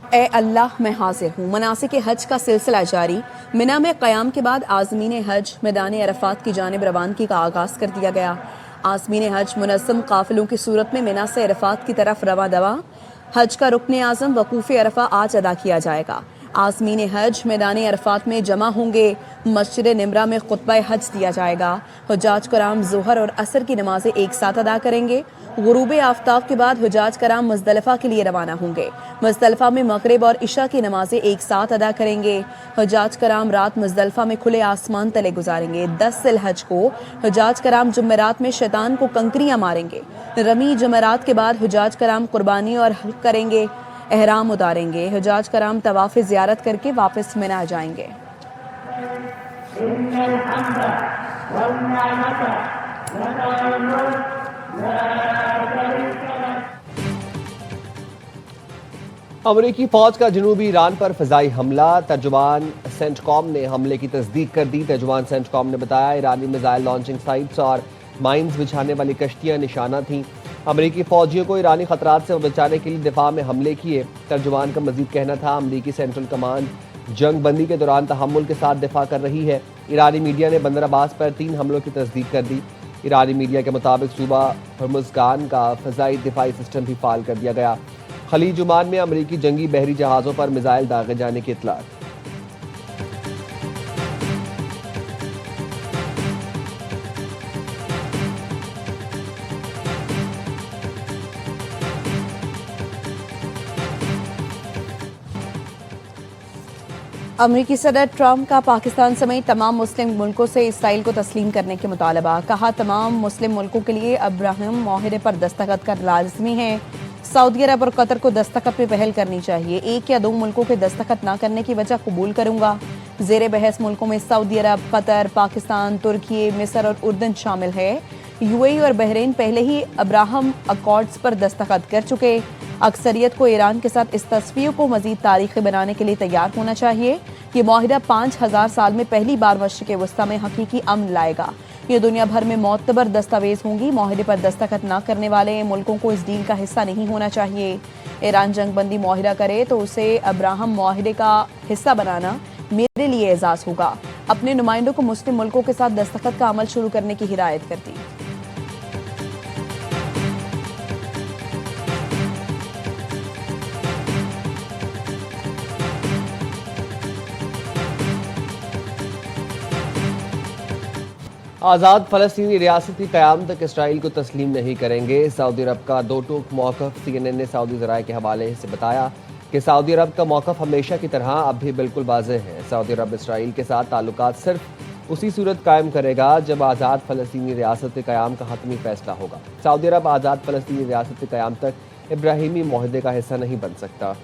ए अल्लाह मैं हाजिर हूँ। मनासिक हज का सिलसिला जारी। मिना में क़याम के बाद आज़मीन हज मैदान अरफात की जानिब रवानगी का आगाज़ कर दिया गया। आज़मीन हज मुनज़्ज़म काफ़िलों की सूरत में मिना से अरफात की तरफ रवा दवा। हज का रुकन आज़म वकूफ़ अरफा आज अदा किया जाएगा। आज़मीन हज मैदान अरफात में जमा होंगे। मस्जिद निमरा में खुतबा हज दिया जाएगा। हुज्जाज कराम ज़ोहर और असर की नमाज़ें एक साथ अदा करेंगे। गुरूब आफ्ताब के बाद हुज्जाज कराम मुज़दलिफ़ा के लिए रवाना होंगे। मुज़दलिफ़ा में मगरिब और इशा की नमाज़ें एक साथ अदा करेंगे। हुज्जाज कराम रात मुज़दलिफ़ा में खुले आसमान तले गुजारेंगे। 10 ज़िलहज को हुज्जाज कराम जुमेरात में शैतान को कंकरियाँ मारेंगे। रमी जुमेरात के बाद हुज्जाज कराम कुर्बानी और हल्क करेंगे, एहराम उतारेंगे। हुज्जाज कराम तवाफ़ ज़ियारत करके वापस मिना जाएंगे। अमरीकी फौज का जनूबी ईरान पर फ़िज़ाई हमला। तर्जुमान सेंटकॉम ने हमले की तस्दीक कर दी। तर्जुमान सेंटकॉम ने बताया ईरानी मिसाइल लॉन्चिंग साइट्स और माइंस बिछाने वाली कश्तियां निशाना थीं। अमरीकी फौजियों को ईरानी खतरात से बचाने के लिए दिफा में हमले किए। तर्जुमान का मजीद कहना था अमरीकी सेंट्रल कमांड जंग बंदी के दौरान तहम्मुल के साथ दिफा कर रही है। ईरानी मीडिया ने बंदर अब्बास पर 3 हमलों की तस्दीक कर दी। ईरानी मीडिया के मुताबिक सूबा हर्मुज़गान का फ़िज़ाई दिफाई सिस्टम भी फ़ाल कर दिया गया। खलीज ओमान में अमरीकी जंगी बहरी जहाज़ों पर मिसाइल दागे जाने की इत्तला। अमरीकी सदर ट्रंप का पाकिस्तान समेत तमाम मुस्लिम मुल्कों से इसराइल को तस्लीम करने के मुतालबा। कहा तमाम मुस्लिम मुल्कों के लिए अब्राहम माहिरे पर दस्तखत कर लाजमी है। सऊदी अरब और कतर को दस्तखत में पहल करनी चाहिए। 1 या 2 मुल्कों के दस्तखत ना करने की वजह कबूल करूंगा। जेर बहस मुल्कों में सऊदी अरब, कतर, पाकिस्तान, तुर्की, मिस्र और उर्दन शामिल है। यूएई और बहरीन पहले ही अब्राहम अकॉर्ड्स पर दस्तखत कर चुके। अक्सरियत को ईरान के साथ इस तस्वीर को मजीद तारीखी बनाने के लिए तैयार होना चाहिए। ये माहिदा 5000 साल में पहली बार मशरिक़ वस्ता में हकीकी अमन लाएगा। ये दुनिया भर में मोतबर दस्तावेज होंगी। माहिदे पर दस्तखत न करने वाले मुल्कों को इस डील का हिस्सा नहीं होना चाहिए। ईरान जंग बंदी माहिदा करे तो उसे अब्राहम माहिदे का हिस्सा बनाना मेरे लिए एजाज़ होगा। अपने नुमाइंदों को मुस्लिम मुल्कों के साथ दस्तखत का अमल शुरू करने की हिदायत कर दी। आज़ाद फ़लस्तीनी रियासत की क़याम तक इसराइल को तस्लीम नहीं करेंगे। सऊदी अरब का दो टूक मौक़िफ़। CNN ने सऊदी ज़राए के हवाले से बताया कि सऊदी अरब का मौक़िफ़ हमेशा की तरह अब भी बिल्कुल वाज़ेह है। सऊदी अरब इसराइल के साथ ताल्लुकात सिर्फ उसी सूरत कायम करेगा जब आज़ाद फ़लस्तीनी रियासत के क़याम का हतमी फ़ैसला होगा। सऊदी अरब आज़ाद फ़लस्तीनी रियासत के क़याम तक इब्राहिमी मुआहदे का हिस्सा नहीं बन सकता।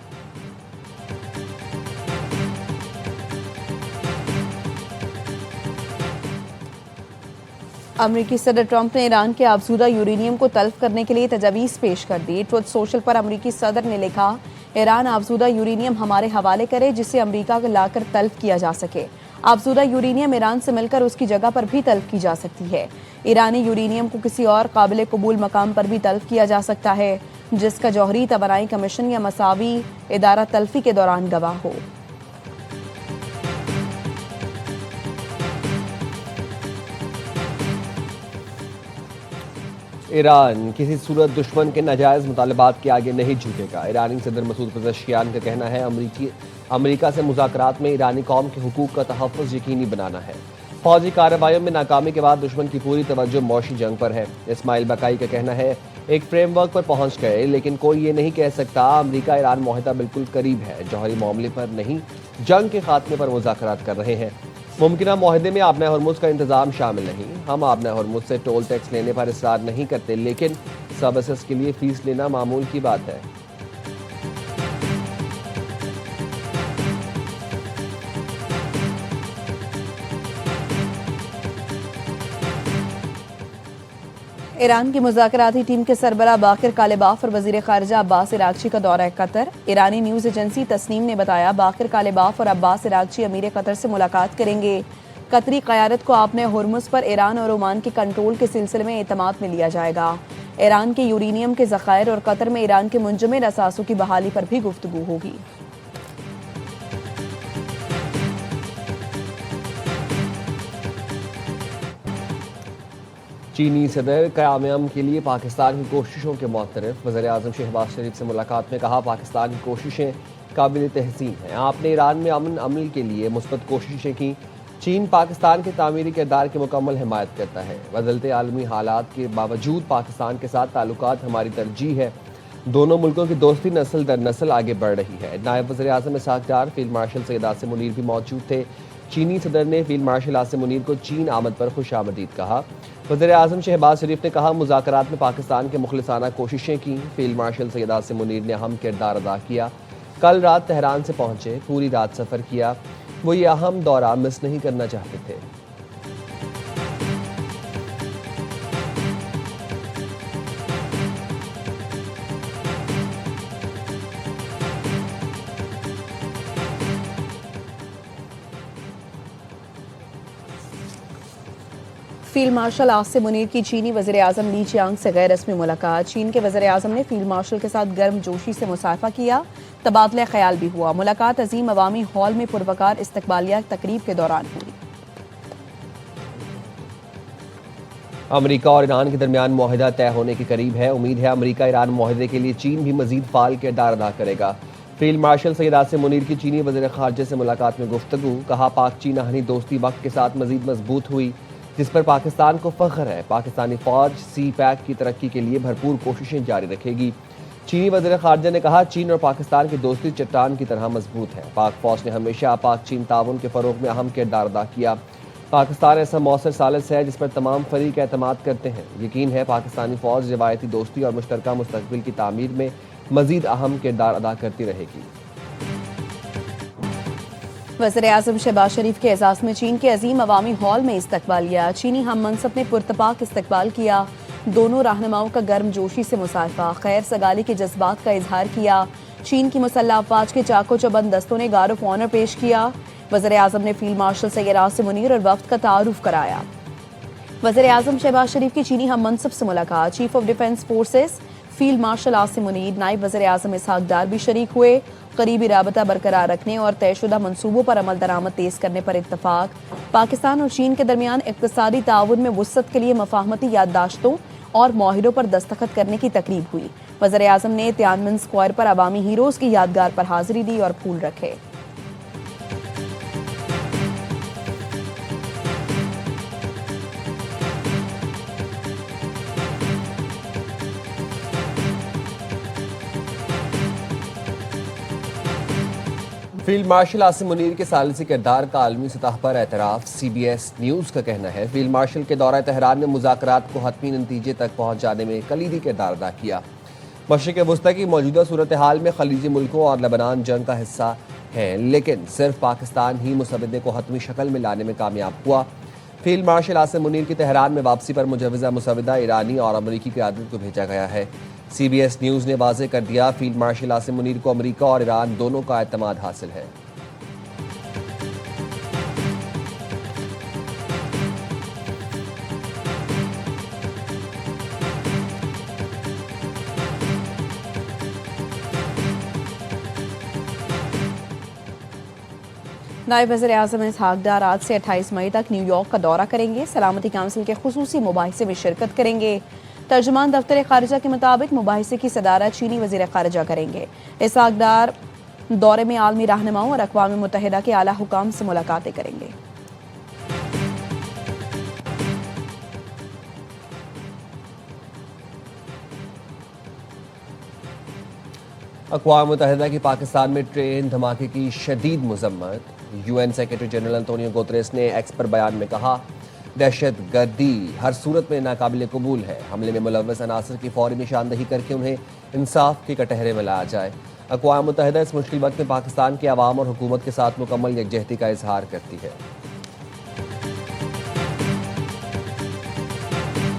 अमरीकी सदर ट्रंप ने ईरान के आबसूदा यूरेनियम को तल्फ करने के लिए तजवीज़ पेश कर दी। ट्रुथ सोशल पर अमरीकी सदर ने लिखा, ईरान आबसूदा यूरेनियम हमारे हवाले करे जिसे अमरीका को लाकर तल्फ किया जा सके। आबसूदा यूरेनियम ईरान से मिलकर उसकी जगह पर भी तल्फ की जा सकती है। ईरानी यूरेनियम को किसी और काबिल कबूल मकाम पर भी तल्फ किया जा सकता है जिसका जौहरी तवानाई कमीशन या मसावी इदारा तल्फी के दौरान गवाह हो। ईरान किसी सूरत दुश्मन के नाजायज़ मुतालबात के आगे नहीं झुकेगा। ईरानी सदर मसूद पज़ेश्कियान का कहना है अमरीका से मुज़ाकरात में ईरानी कौम के हुकूक का तहफ़्फ़ुज़ यकीनी बनाना है। फौजी कार्रवाइयों में नाकामी के बाद दुश्मन की पूरी तवज्जो मौशी जंग पर है। इस्माइल बकाई का कहना है एक फ्रेमवर्क पर पहुंच गए लेकिन कोई ये नहीं कह सकता अमरीका ईरान मुआहदा बिल्कुल करीब है। जौहरी मामले पर नहीं, जंग के खात्मे पर मुज़ाकरात कर रहे हैं। मुमकिना मुआहदे में आबना हरमुज़ का इंतज़ाम शामिल नहीं। हम आबना हरमुज़ से टोल टैक्स लेने पर इसरार नहीं करते लेकिन सर्विसेज के लिए फ़ीस लेना मामूल की बात है। ईरान की मुज़ाकराती टीम के सरबराह बाकिर कालिबाफ और वज़ीर ख़ारिजा अब्बास इराग़ची का दौरा कतर। ईरानी न्यूज़ एजेंसी तस्नीम ने बताया बाकिर कालिबाफ और अब्बास इराग़ची अमीर कतर से मुलाकात करेंगे। कतरी क़यादत को आपने हुर्मुज़ पर ईरान और ओमान के कंट्रोल के सिलसिले में एतमाद में लिया जाएगा। ईरान के यूरेनियम के ज़ख़ायर और कतर में ईरान के मुंजमद असासों की बहाली पर भी गुफ्तगू होगी। चीनी सदर क़याम के लिए पाकिस्तान की कोशिशों के मुतरफ वज़ीर आज़म शहबाज शरीफ से मुलाकात में कहा, पाकिस्तान की कोशिशें काबिल तहसीन हैं। आपने ईरान में अमन अमल के लिए मुस्बत कोशिशें की। चीन पाकिस्तान के तामीरी किरदार की मुकम्मल हिमायत करता है। बदलते आलमी हालात के बावजूद पाकिस्तान के साथ ताल्लुकात हमारी तरजीह है। दोनों मुल्कों की दोस्ती नस्ल दर नस्ल आगे बढ़ रही है। नायब वज़ीर आज़म इसहाक डार, फील्ड मार्शल सैयद आसिम मुनीर भी मौजूद थे। चीनी सदर ने फील्ड मार्शल आसिम मुनीर को चीन आमद पर खुशामदीद कहा। वज़ीर आज़म शहबाज शरीफ ने कहा, मुज़ाकरात में पाकिस्तान के मुखलिसाना कोशिशें की। फील्ड मार्शल सैयद आसिम मुनीर ने अहम किरदार अदा किया। कल रात तेहरान से पहुंचे, पूरी रात सफ़र किया। वो ये अहम दौरा मिस नहीं करना चाहते थे। फील्ड मार्शल आसिम मुनीर की चीनी वज़ीर आज़म ली चियांग से गैर रस्मी मुलाकात। चीन के वज़ीर आज़म ने फील्ड मार्शल के साथ गर्म जोशी से मुसाफा किया। तबादला ख्याल भी हुआ। मुलाकात अजीम अवामी हॉल में पुरवकार इस्तकबालिया तकरीब के दौरान हुई। अमेरिका और ईरान के दरमियान मुआहिदा तय होने के करीब है। उम्मीद है अमेरिका ईरान मुआहिदे के लिए चीन भी मजीद फाल किरदार अदा करेगा। फील्ड मार्शल सैयद आसिम मुनीर की चीनी वज़ीर ख़ारजा से मुलाकात में गुफ्तगू। कहा, पाक चीन आहनी दोस्ती वक्त के साथ मजीद मजबूत हुई, जिस पर पाकिस्तान को फख्र है। पाकिस्तानी फ़ौज सी पैक की तरक्की के लिए भरपूर कोशिशें जारी रखेगी। चीनी वज़ीर ख़ारजा ने कहा, चीन और पाकिस्तान की दोस्ती चट्टान की तरह मजबूत है। पाक फ़ौज ने हमेशा पाक चीन ताउन के फ़रोग़ में अहम किरदार अदा किया। पाकिस्तान ऐसा मौसर सालिस है जिस पर तमाम फरीक एतमाद करते हैं। यकीन है पाकिस्तानी फ़ौज रिवायती दोस्ती और मुश्तरका मुस्तक़बिल की तामीर में मज़ीद अहम किरदार अदा करती रहेगी। वज़ीर आज़म शहबाज शरीफ के एजाज़ में चीन के अजीम अवामी हॉल में इस्तकबालिया। चीनी हम मनसब ने पुरतपाक इस्तकबाल किया। दोनों रहनुमाओं का गर्म जोशी से मुसाफा, खैर सगाली के जज्बात का इजहार किया। चीन की मुसल्लह अफवाज के चाको चबंद दस्तों ने गार्ड ऑफ ऑनर पेश किया। वज़ीर आज़म ने फील्ड मार्शल सैयद आसिम मुनीर और वफ्द का तारुफ कराया। वज़ीर आज़म शहबाज शरीफ की चीनी हम मनसब से मुलाकात। Chief of defence forces field marshal Asim Munir, नायब वज़ीर आज़म इसहाक डार भी शरीक हुए। करीबी राबता बरकरार रखने और तयशुदा मनसूबों पर अमल दरामद तेज करने पर इत्तफाक। पाकिस्तान और चीन के दरमियान इक़्तिसादी ताउन में वुसअत के लिए मफाहमती याददाश्तों और माहिरों पर दस्तखत करने की तकरीब हुई। वज़ीर आज़म ने तियानमेन स्क्वायर पर अवामी हीरोज़ की यादगार पर हाजिरी दी और फूल रखे। फील्ड मार्शल आसिम मुनीर के सालिसी किरदार का आलमी सतह पर एतराफ़। CBS न्यूज़ का कहना है, फील्ड मार्शल के दौरा तेहरान ने मुज़ाकरात को हतमी नतीजे तक पहुँचाने में कलीदी किरदार अदा किया। मशरिक़ वस्ता की मौजूदा सूरत हाल में खलीजी मुल्कों और लेबनान जंग का हिस्सा है, लेकिन सिर्फ पाकिस्तान ही मुसवदे को हतमी शक्ल में लाने में कामयाब हुआ। फील्ड मार्शल आसिम मुनीर की तेहरान में वापसी पर मुजवज़ा मुसवदा ईरानी और अमरीकी क़यादत को भेजा गया है। CBS न्यूज़ ने वाज़ेह कर दिया, फील्ड मार्शल आसिम मुनीर को अमरीका और ईरान दोनों का एतमाद हासिल है। नायब वज़ीर आज़म इसहाक डार आज से 28 मई तक न्यूयॉर्क का दौरा करेंगे। सलामती काउंसिल के खुसूसी मुबाहिसे में शिरकत करेंगे। तर्जुमान दफ्तर खारिजा के मुताबिक मुबाहिसे की सदारत चीनी वज़ीर खारिजा करेंगे। इसहाक डार दौरे में आलमी रहनुमाओं और अक़वाम मुत्तहिदा के आला हुकाम से मुलाकातें करेंगे। अक़वाम मुत्तहिदा की पाकिस्तान में ट्रेन धमाके की शदीद मजम्मत। UN secretary general Antonio Guterres ने एक्स पर बयान में कहा, दहशत गर्दी हर सूरत में नाकाबिल कबूल है। हमले में मुलव्वस अनासर की फौरी निशानदही करके उन्हें इंसाफ के कटहरे में लाया जाए। अक़वाम मुत्तहिदा इस मुश्किल वक्त में पाकिस्तान के अवाम और हुकूमत के साथ मुकम्मल यकजहती का इजहार करती है।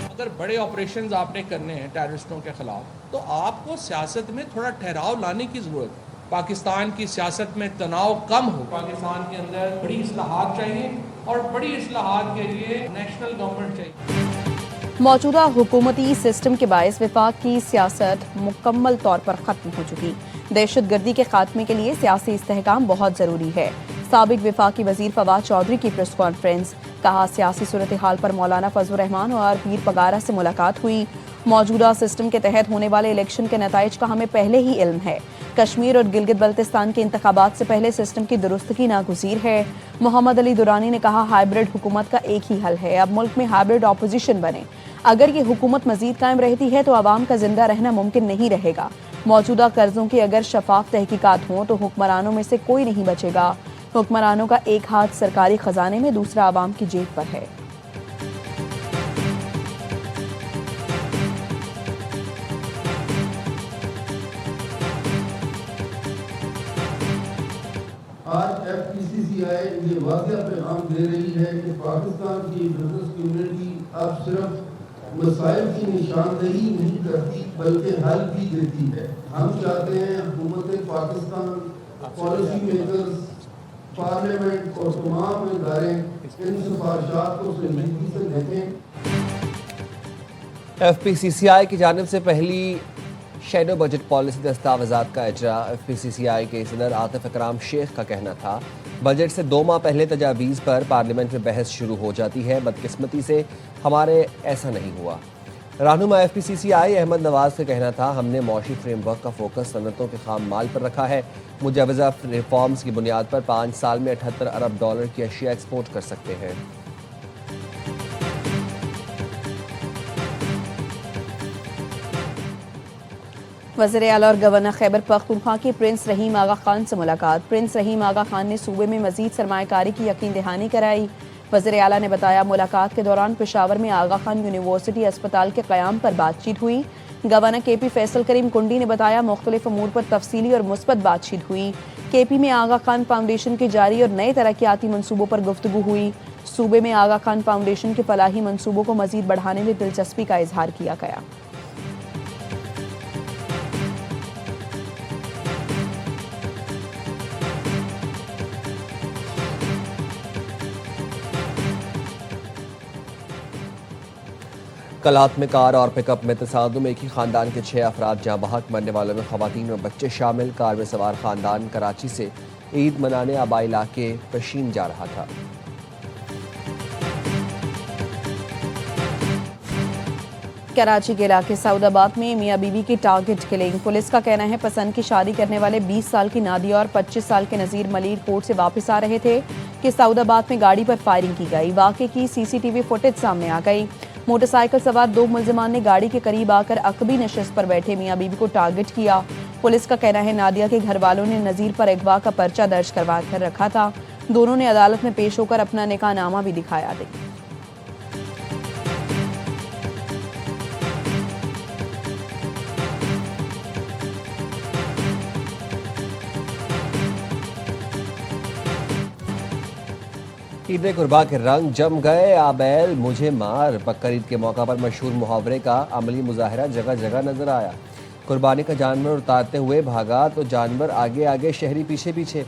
अगर बड़े ऑपरेशंस आपने करने हैं टेररिस्टों के खिलाफ, तो आपको सियासत में थोड़ा ठहराव लाने की ज़रूरत है। पाकिस्तान की सियासत में तनाव कम हो, पाकिस्तान के अंदर बड़ी इस्लाहात चाहिए और बड़ी इस्लाहात के लिए नेशनल गवर्नमेंट चाहिए। मौजूदा हुकूमती सिस्टम के बायस विफाक की सियासत मुकम्मल तौर पर ख़त्म हो चुकी। दहशत गर्दी के खात्मे के लिए सियासी इस्तेहकाम बहुत ज़रूरी है। साबिक विफाकी वज़ीर फवाद चौधरी की प्रेस कॉन्फ्रेंस। कहा सियासी सूरत हाल पर मौलाना फजलुर रहमान और पीर पगारा से मुलाकात हुई। मौजूदा सिस्टम के तहत होने वाले इलेक्शन के नताइज का हमें पहले ही इल्म है। कश्मीर और गिलगित बल्तिस्तान के इंतखाबात से पहले सिस्टम की दुरुस्तगी नागुज़ीर है। मोहम्मद अली दुरानी ने कहा हाइब्रिड हुकूमत का एक ही हल है, अब मुल्क में हाइब्रिड ऑपोजिशन बने। अगर ये हुकूमत मजीद कायम रहती है तो आवाम का जिंदा रहना मुमकिन नहीं रहेगा। मौजूदा कर्जों की अगर शफाफ तहकीकात हों तो हुक्मरानों में से कोई नहीं बचेगा। हुक्मरानों का एक हाथ सरकारी खजाने में, दूसरा आवाम की जेब पर है। आज FPCCI ये वाक़या पैगाम दे रही है कि पाकिस्तान की बिजनेस कम्युनिटी अब सिर्फ मसाइल की निशानदेही नहीं करती बल्कि हल भी देती है। हम चाहते हैं हुकूमत पाकिस्तान, पॉलिसी मेकर्स, पार्लियामेंट और तमाम इदारे इन सिफारिशात को संजीदगी से देखें। FPCCI की जानिब से पहली शैडो बजट पॉलिसी दस्तावेज़ात का इजरा। FPCCI के सदर आतिफ इकराम शेख का कहना था बजट से 2 माह पहले तजावीज़ पर पार्लियामेंट में बहस शुरू हो जाती है। बदकिस्मती से हमारे ऐसा नहीं हुआ। रहनुमा FPCCI अहमद नवाज का कहना था हमने मौशी फ्रेमवर्क का फोकस सनतों के खाम माल पर रखा है। मुजवज़ा रिफॉर्म्स की बुनियाद पर 5 साल में $78 अरब की अशिया एक्सपोर्ट कर सकते हैं। वज़ीर आला और गवर्नर खैबर पख्तूनख्वा की प्रिंस रहीम आगा खान से मुलाकात। प्रिंस रहीम आगा खान ने सूबे में मजीद सरमायाकारी की यकीन दहानी कराई। वज़ीर आला ने बताया मुलाकात के दौरान पेशावर में आगा खान यूनिवर्सिटी अस्पताल के क़याम पर बातचीत हुई। गवर्नर KP फैसल करीम कुंडी ने बताया मुख्तलिफ अमूर पर तफसीली और मुस्बत बातचीत हुई। KP में आगा खान फाउंडेशन के जारी और नए तरक्याती मनसूबों पर गुफ्तगू हुई। सूबे में आगा खान फाउंडेशन के फलाही मनसूबों को मजीद बढ़ाने में दिलचस्पी का इजहार किया गया। कलात में कार और पिकअप में तसादुम, एक ही खानदान के 6 अफराद जहाँ बहक, मरने वालों में खवातीन और बच्चे शामिल। कार में सवार खानदान कराची से ईद मनाने आबाई इलाके पशीन जा रहा था। कराची के इलाके सऊदाबाद में मियाँ बीवी की टारगेट किलिंग। पुलिस का कहना है पसंद की शादी करने वाले 20 साल की नादिया और 25 साल के नज़ीर मलीर कोर्ट से वापस आ रहे थे कि सऊदाबाद में गाड़ी पर फायरिंग की गई। वाक़े की CCTV फुटेज सामने आ गई। मोटरसाइकिल सवार 2 मुलजमान ने गाड़ी के करीब आकर अकबी नशस्त पर बैठे मियाँ बीवी को टारगेट किया। पुलिस का कहना है नादिया के घर वालों ने नज़ीर पर अगवा का पर्चा दर्ज करवा कर रखा था। दोनों ने अदालत में पेश होकर अपना निकाहनामा भी दिखाया था। ईद कुर्बा के रंग जम गए, आबैल मुझे मार। बकर ईद के मौका पर मशहूर मुहावरे का अमली मुजाहरा जगह जगह नजर आया। कुर्बानी का जानवर उतारते हुए भागा तो जानवर आगे आगे, शहरी पीछे पीछे।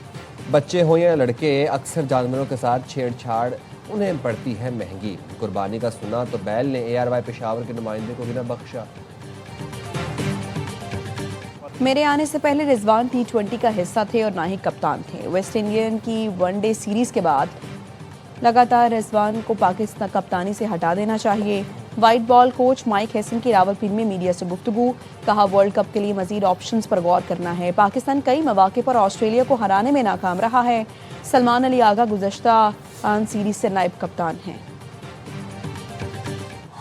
बच्चे हों या लड़के, अक्सर जानवरों के साथ छेड़छाड़ उन्हें पड़ती है महंगी। कुर्बानी का सुना तो बैल ने ARY पेशावर के नुमाइंदे को भी न बख्शा। मेरे आने से पहले रिजवान T20 का हिस्सा थे और ना ही कप्तान थे। वेस्ट इंडियन की वनडे सीरीज के बाद लगातार रिजवान को पाकिस्तान कप्तानी से हटा देना चाहिए। White ball coach mic Hesson की रावलपिंडी में मीडिया से गुफ्तगू। कहा वर्ल्ड कप के लिए मजीद ऑप्शंस पर गौर करना है। पाकिस्तान कई मौके पर ऑस्ट्रेलिया को हराने में नाकाम रहा है। सलमान अली आगा गुज़श्ता सीरीज से नायब कप्तान हैं।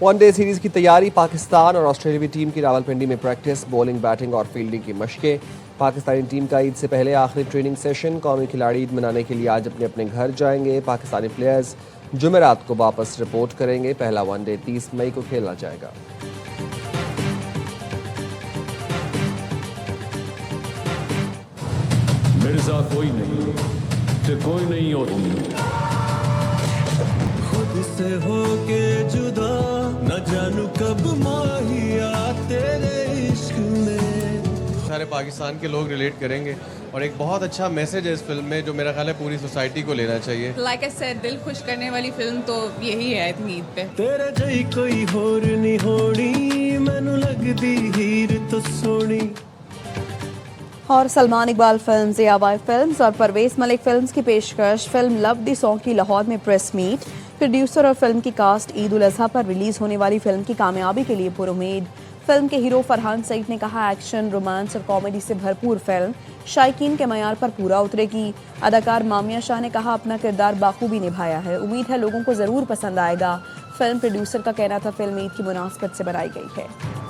वनडे सीरीज की तैयारी। पाकिस्तान और ऑस्ट्रेलियावी टीम की रावलपिंडी में प्रैक्टिस, बॉलिंग, बैटिंग और फील्डिंग की मशकें। पाकिस्तानी टीम का ईद से पहले आखिरी ट्रेनिंग सेशन। कौमी खिलाड़ी ईद मनाने के लिए आज अपने अपने घर जाएंगे। पाकिस्तानी प्लेयर्स जुमेरात को वापस रिपोर्ट करेंगे। पहला वनडे 30 मई को खेला जाएगा। मिर्जा कोई नहीं तो कोई नहीं और खुद से होके जुदा, न जानू कब माहिया तेरे इश्क में। सारे पाकिस्तान के लोग रिलेट करेंगे और एक बहुत अच्छा मैसेज है इस फिल्म में जो मेरा ख्याल है पूरी सोसाइटी को लेना चाहिए। लाइक आई सेड, दिल खुश करने वाली फिल्म तो यही है ईद पे। तेरे जई कोई होर नहीं होनी, मैनू लगदी हीर तो सोनी। और Salman Iqbal films, ARY films और परवेज मलिक फिल्म्स की पेशकश फिल्म लव द सॉन्ग की लाहौर में प्रेस मीट। प्रोड्यूसर और फिल्म की कास्ट ईद उल अजहा पर रिलीज होने वाली फिल्म की कामयाबी के लिए पुरुमीद। फिल्म के हीरो फरहान सईद ने कहा, एक्शन, रोमांस और कॉमेडी से भरपूर फिल्म शायकीन के मयार पर पूरा उतरेगी। अदाकार मामिया शाह ने कहा, अपना किरदार बाखूबी निभाया है, उम्मीद है लोगों को जरूर पसंद आएगा। फिल्म प्रोड्यूसर का कहना था, फिल्म ईद की मुनासबत से बनाई गई है।